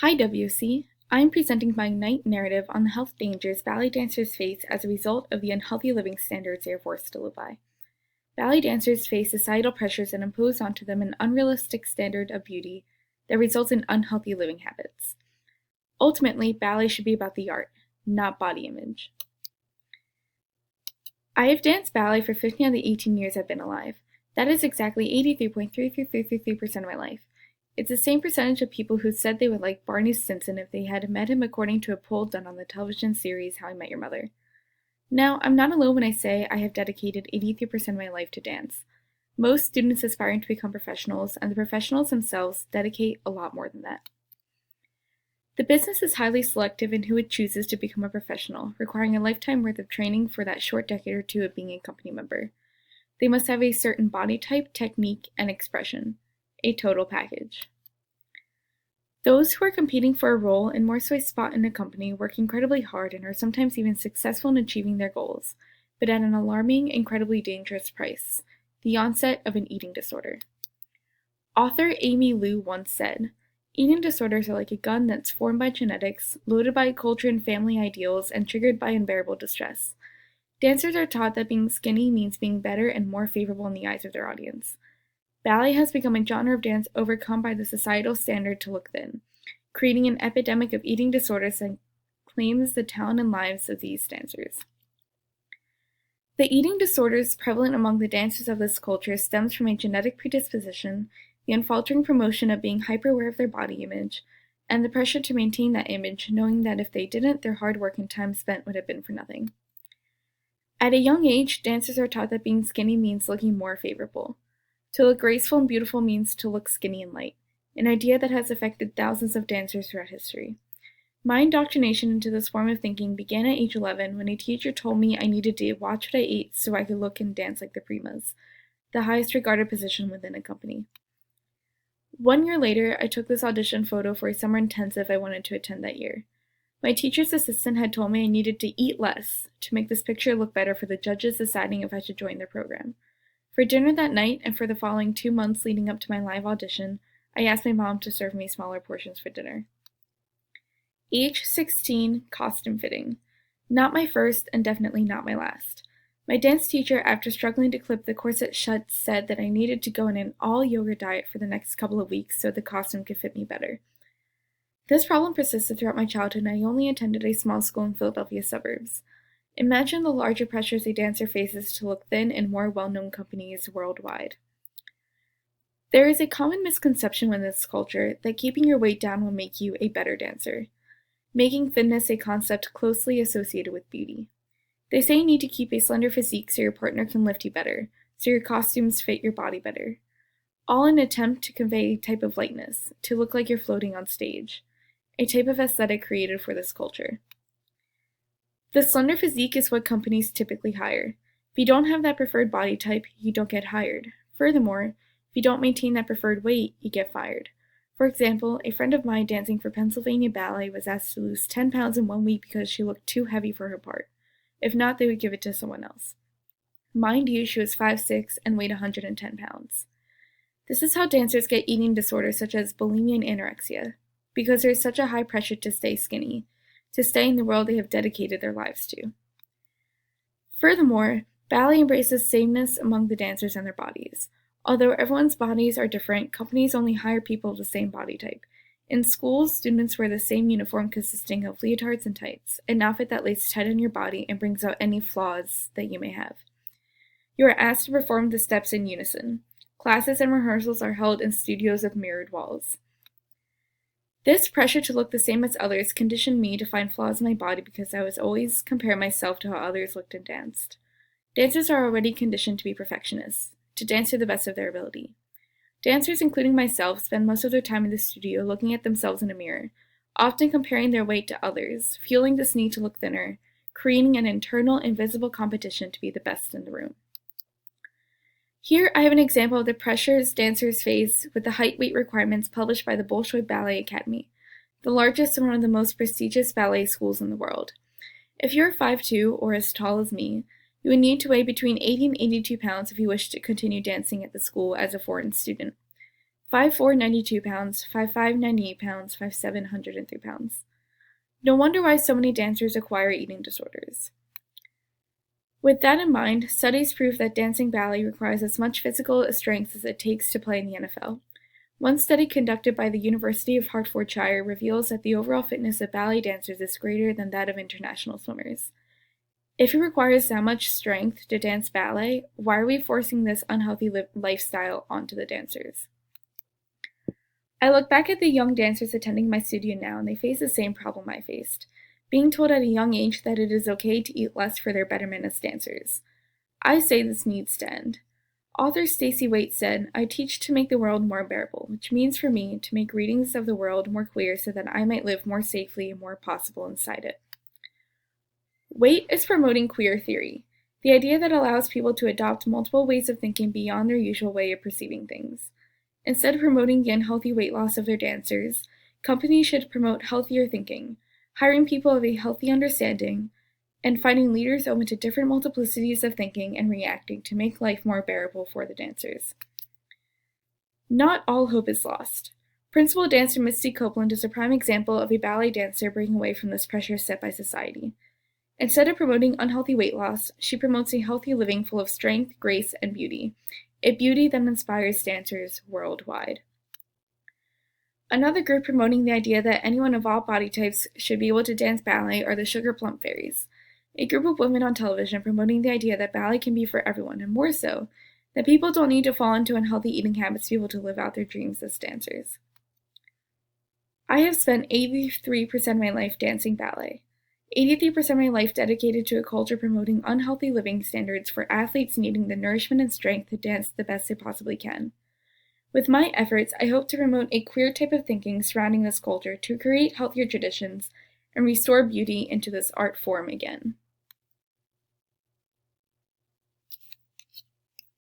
Hi WC, I'm presenting my Ignite narrative on the health dangers ballet dancers face as a result of the unhealthy living standards they are forced to live by. Ballet dancers face societal pressures that impose onto them an unrealistic standard of beauty that results in unhealthy living habits. Ultimately, ballet should be about the art, not body image. I have danced ballet for 15 of the 18 years I've been alive. That is exactly 83.33333% of my life. It's the same percentage of people who said they would like Barney Stinson if they had met him according to a poll done on the television series How I Met Your Mother. Now, I'm not alone when I say I have dedicated 83% of my life to dance. Most students aspiring to become professionals, and the professionals themselves dedicate a lot more than that. The business is highly selective in who it chooses to become a professional, requiring a lifetime worth of training for that short decade or two of being a company member. They must have a certain body type, technique, and expression. A total package. Those who are competing for a role and more so a spot in a company work incredibly hard and are sometimes even successful in achieving their goals, but at an alarming, incredibly dangerous price: the onset of an eating disorder. Author Amy Liu once said, "Eating disorders are like a gun that's formed by genetics, loaded by culture and family ideals, and triggered by unbearable distress." Dancers are taught that being skinny means being better and more favorable in the eyes of their audience. Ballet has become a genre of dance overcome by the societal standard to look thin, creating an epidemic of eating disorders that claims the talent and lives of these dancers. The eating disorders prevalent among the dancers of this culture stems from a genetic predisposition, the unfaltering promotion of being hyper-aware of their body image, and the pressure to maintain that image, knowing that if they didn't, their hard work and time spent would have been for nothing. At a young age, dancers are taught that being skinny means looking more favorable. To look graceful and beautiful means to look skinny and light, an idea that has affected thousands of dancers throughout history. My indoctrination into this form of thinking began at age 11 when a teacher told me I needed to watch what I ate so I could look and dance like the primas, the highest regarded position within a company. 1 year later, I took this audition photo for a summer intensive I wanted to attend that year. My teacher's assistant had told me I needed to eat less to make this picture look better for the judges deciding if I should join their program. For dinner that night, and for the following 2 months leading up to my live audition, I asked my mom to serve me smaller portions for dinner. Age 16, costume fitting. Not my first, and definitely not my last. My dance teacher, after struggling to clip the corset shut, said that I needed to go on an all-yoga diet for the next couple of weeks so the costume could fit me better. This problem persisted throughout my childhood, and I only attended a small school in Philadelphia suburbs. Imagine the larger pressures a dancer faces to look thin in more well-known companies worldwide. There is a common misconception within this culture that keeping your weight down will make you a better dancer, making thinness a concept closely associated with beauty. They say you need to keep a slender physique so your partner can lift you better, so your costumes fit your body better, all in an attempt to convey a type of lightness, to look like you're floating on stage, a type of aesthetic created for this culture. The slender physique is what companies typically hire. If you don't have that preferred body type, you don't get hired. Furthermore, if you don't maintain that preferred weight, you get fired. For example, a friend of mine dancing for Pennsylvania Ballet was asked to lose 10 pounds in 1 week because she looked too heavy for her part. If not, they would give it to someone else. Mind you, she was 5'6" and weighed 110 pounds. This is how dancers get eating disorders such as bulimia and anorexia, because there is such a high pressure to stay skinny, to stay in the world they have dedicated their lives to. Furthermore, ballet embraces sameness among the dancers and their bodies. Although everyone's bodies are different, companies only hire people of the same body type. In schools, students wear the same uniform consisting of leotards and tights, an outfit that lays tight on your body and brings out any flaws that you may have. You are asked to perform the steps in unison. Classes and rehearsals are held in studios with mirrored walls. This pressure to look the same as others conditioned me to find flaws in my body because I was always comparing myself to how others looked and danced. Dancers are already conditioned to be perfectionists, to dance to the best of their ability. Dancers, including myself, spend most of their time in the studio looking at themselves in a mirror, often comparing their weight to others, fueling this need to look thinner, creating an internal, invisible competition to be the best in the room. Here I have an example of the pressures dancers face with the height-weight requirements published by the Bolshoi Ballet Academy, the largest and one of the most prestigious ballet schools in the world. If you're 5'2" or as tall as me, you would need to weigh between 80 and 82 pounds if you wish to continue dancing at the school as a foreign student. 5'4", 92 pounds, 5'5", 98 pounds, 5'7", 103 pounds. No wonder why so many dancers acquire eating disorders. With that in mind, studies prove that dancing ballet requires as much physical strength as it takes to play in the NFL. One study conducted by the University of Hertfordshire reveals that the overall fitness of ballet dancers is greater than that of international swimmers. If it requires that much strength to dance ballet, why are we forcing this unhealthy lifestyle onto the dancers? I look back at the young dancers attending my studio now, and they face the same problem I faced, being told at a young age that it is okay to eat less for their betterment as dancers. I say this needs to end. Author Stacey Waite said, "I teach to make the world more bearable, which means for me to make readings of the world more clear so that I might live more safely and more possible inside it." Waite is promoting queer theory, the idea that allows people to adopt multiple ways of thinking beyond their usual way of perceiving things. Instead of promoting the unhealthy weight loss of their dancers, companies should promote healthier thinking, hiring people of a healthy understanding, and finding leaders open to different multiplicities of thinking and reacting to make life more bearable for the dancers. Not all hope is lost. Principal dancer Misty Copeland is a prime example of a ballet dancer breaking away from this pressure set by society. Instead of promoting unhealthy weight loss, she promotes a healthy living full of strength, grace, and beauty, a beauty that inspires dancers worldwide. Another group promoting the idea that anyone of all body types should be able to dance ballet are the Sugar Plump Fairies, a group of women on television promoting the idea that ballet can be for everyone, and more so, that people don't need to fall into unhealthy eating habits to be able to live out their dreams as dancers. I have spent 83% of my life dancing ballet, 83% of my life dedicated to a culture promoting unhealthy living standards for athletes needing the nourishment and strength to dance the best they possibly can. With my efforts, I hope to promote a queer type of thinking surrounding this culture to create healthier traditions and restore beauty into this art form again.